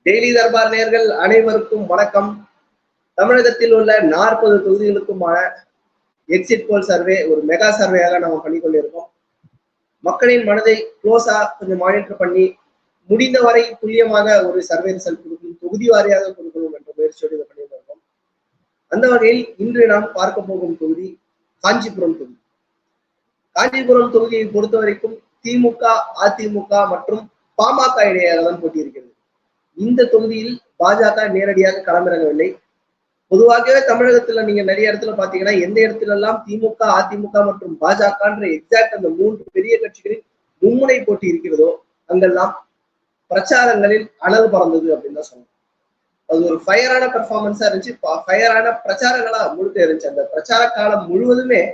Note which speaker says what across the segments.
Speaker 1: Daily Darbar நேயர்கள் அனைவருக்கும் வணக்கம். தமிழகத்தில் உள்ள 40 தொகுதிகளுக்குமான எக்ஸிட் போல் சர்வே ஒரு மெகா சர்வேயாக நம்ம பண்ணிக்கொண்டிருக்கோம். மக்களின் மனதை க்ளோஸா கொஞ்சம் மானிட்டர் பண்ணி முடிந்தவரை துல்லியமாக ஒரு சர்வே ரிசல்ட் கொடுக்கணும், தொகுதி வாரியாக கொடுக்கணும் என்ற முயற்சியோடு இதை பண்ணியிருக்கோம். அந்த வகையில் இன்று நாம் பார்க்க போகும் தொகுதி காஞ்சிபுரம் தொகுதி. காஞ்சிபுரம் தொகுதியை பொறுத்த வரைக்கும் திமுக, அதிமுக மற்றும் பாமக இடையாக தான் போட்டியிருக்கிறது. இந்த தொகுதியில் பாஜக நேரடியாக களமிறங்கவில்லை. பொதுவாகவே தமிழகத்துல நீங்க நிறைய இடத்துல பாத்தீங்கன்னா எந்த இடத்துல எல்லாம் திமுக, அதிமுக மற்றும் பாஜகன்ற எக்ஸாக்ட் அந்த 3 பெரிய கட்சிகளின் மும்முனை போட்டி இருக்கிறதோ அங்கெல்லாம் பிரச்சாரங்களில் அனல் பறந்தது அப்படின்னு தான் சொல்லணும். அது ஒரு ஃபயரான பெர்ஃபார்மன்ஸா இருந்துச்சு, ஃபயரான பிரச்சாரங்களா முழுக்க இருந்துச்சு. அந்த பிரச்சார காலம் முழுவதுமே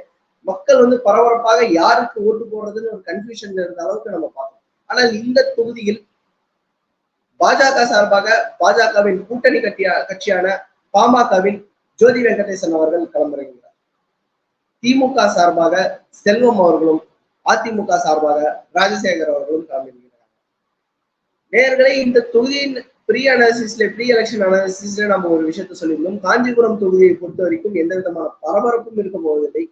Speaker 1: மக்கள் பரபரப்பாக யாருக்கு ஓட்டு போடுறதுன்னு ஒரு கன்ஃபியூஷன் இருந்த அளவுக்கு நம்ம பார்த்தோம். ஆனால் இந்த தொகுதியில் பாஜக சார்பாக பாஜகவின் கூட்டணி கட்சியான பாமகவின் ஜோதி வெங்கடேசன் அவர்கள் களமிறங்குகிறார். திமுக சார்பாக செல்வம் அவர்களும் அதிமுக சார்பாக ராஜசேகர் அவர்களும் களமிறங்குகிறார். நேயர்களே, இந்த தொகுதியின் ப்ரீ எலெக்ஷன் அனாலிசிஸ்ல நம்ம ஒரு விஷயத்த சொல்லியிருந்தோம். காஞ்சிபுரம் தொகுதியை பொறுத்த வரைக்கும் எந்த விதமான பரபரப்பும் இருக்க போவதில்லை.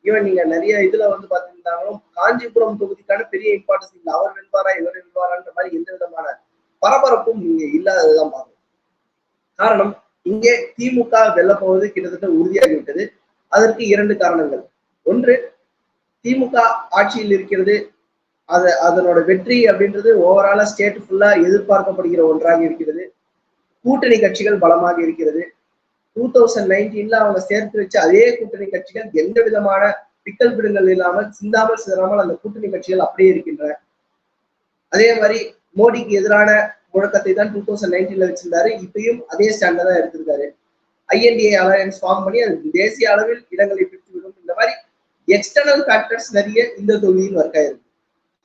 Speaker 1: ஈவன் நீங்க நிறைய இதுல பாத்தீங்கன்னாலும் காஞ்சிபுரம் தொகுதிக்கான பெரிய இம்பார்ட்டன்ஸ் இல்லை. அவர் வெல்வாரா இவர் வெல்வாரான்ற மாதிரி எந்த விதமான பரபரப்பும் இங்க இல்லாததுதான் பார்க்கணும். காரணம், இங்கே திமுக வெல்ல போவது கிட்டத்தட்ட உறுதியாகிவிட்டது. அதற்கு 2 காரணங்கள். ஒன்று, திமுக ஆட்சியில் இருக்கிறது, அதனோட வெற்றி அப்படின்றது ஓவராலா ஸ்டேட் ஃபுல்லா எதிர்பார்க்கப்படுகிற ஒன்றாக இருக்கிறது. கூட்டணி கட்சிகள் பலமாக இருக்கிறது. 2019 அவங்க சேர்த்து வச்ச அதே கூட்டணி கட்சிகள் எந்த விதமான பிக்கல் பிடுங்கள் இல்லாமல் சிந்தாமல் சிதறாமல் அந்த கூட்டணி கட்சிகள் அப்படியே இருக்கின்றன. அதே மாதிரி மோடிக்கு எதிரான முழக்கத்தை தான் 2019 வச்சிருந்தாரு. இப்பயும் அதே ஸ்டாண்டை தான் எடுத்திருக்காரு. INDA அலையன்ஸ் ஃபார்ம் பண்ணி அது தேசிய அளவில் இடங்களை பிரித்துவிடும். இந்த மாதிரி எக்ஸ்டர்னல் ஃபேக்டர்ஸ் நிறைய இந்த தொகுதியில் ஒர்க் ஆயிருக்கு.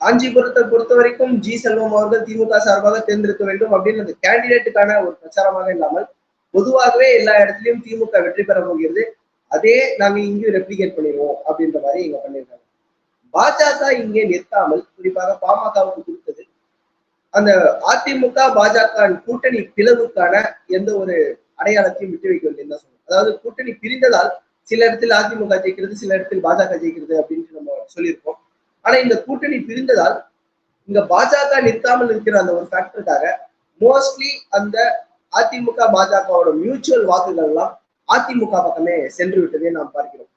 Speaker 1: காஞ்சிபுரத்தை பொறுத்த வரைக்கும் ஜி செல்வம் அவர்கள் திமுக சார்பாக தேர்ந்தெடுக்க வேண்டும் அப்படின்னு அந்த கேண்டிடேட்டுக்கான ஒரு பிரச்சாரமாக இல்லாமல் பொதுவாகவே எல்லா இடத்துலயும் திமுக வெற்றி பெற போகிறது, அதே நாங்க இங்கு ரெப்ளிகேட் பண்ணிடுவோம் அப்படின்ற மாதிரி இங்க பண்ணியிருக்காங்க. பாஜக இங்கே நிற்காமல் குறிப்பாக பாமகவுக்கு கொடுத்தது அந்த அதிமுக பாஜக கூட்டணி பிளவுக்கான எந்த ஒரு அடையாளத்தையும் விட்டு வைக்கவில்லை தான் சொல்லணும். அதாவது கூட்டணி பிரிந்ததால் சில இடத்தில் அதிமுக ஜெயிக்கிறது, சில இடத்தில் பாஜக ஜெயிக்கிறது அப்படின்னு நம்ம சொல்லியிருக்கோம். ஆனா இந்த கூட்டணி பிரிந்ததால் இங்க பாஜக நிற்காமல் இருக்கிற அந்த ஒரு ஃபேக்டருக்காக மோஸ்ட்லி அந்த அதிமுக பாஜகவோட மியூச்சுவல் வாக்குகள் எல்லாம் அதிமுக பக்கமே சென்று விட்டதே நாம் பார்க்கிறோம்.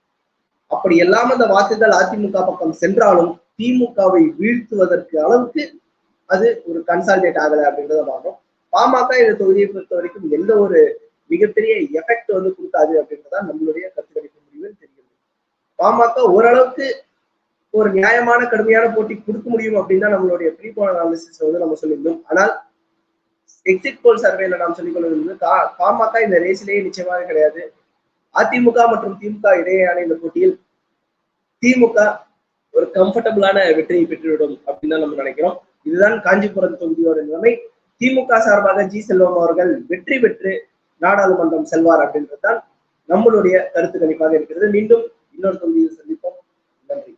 Speaker 1: அப்படி எல்லாம் அந்த வாக்குகள் அதிமுக பக்கம் சென்றாலும் திமுகவை வீழ்த்துவதற்கு அளவுக்கு அது ஒரு கன்சால்டேட் ஆகலை அப்படின்றத பார்க்கணும். பாமக இந்த தொகுதியை பொறுத்த வரைக்கும் எந்த ஒரு மிகப்பெரிய எஃபெக்ட் கொடுக்காது அப்படின்றதான் நம்மளுடைய கருத்து கணிப்பு முடிவுன்னு தெரிகிறது. பாமக ஓரளவுக்கு ஒரு நியாயமான கடுமையான போட்டி கொடுக்க முடியும் அப்படின்னு தான் நம்மளுடைய ப்ரீ போல் அனாலிசிஸ் நம்ம சொல்லியிருந்தோம். ஆனால் எக்ஸிட் போல் சர்வேல நாம் சொல்லிக் கொள்வது பாமக இந்த ரேஸிலேயே நிச்சயமாக கிடையாது. அதிமுக மற்றும் திமுக இடையேயான இந்த போட்டியில் திமுக ஒரு கம்ஃபர்டபுளான வெற்றியை பெற்றுவிடும் அப்படின்னு தான் நம்ம நினைக்கிறோம். இதுதான் காஞ்சிபுரம் தொகுதியோட நிலைமை. திமுக சார்பாக ஜி செல்வம் அவர்கள் வெற்றி பெற்று நாடாளுமன்றம் செல்வார் அப்படின்றதுதான் நம்மளுடைய கருத்து கணிப்பாக இருக்கிறது. மீண்டும் இன்னொரு தொகுதியில் சந்திப்போம். நன்றி.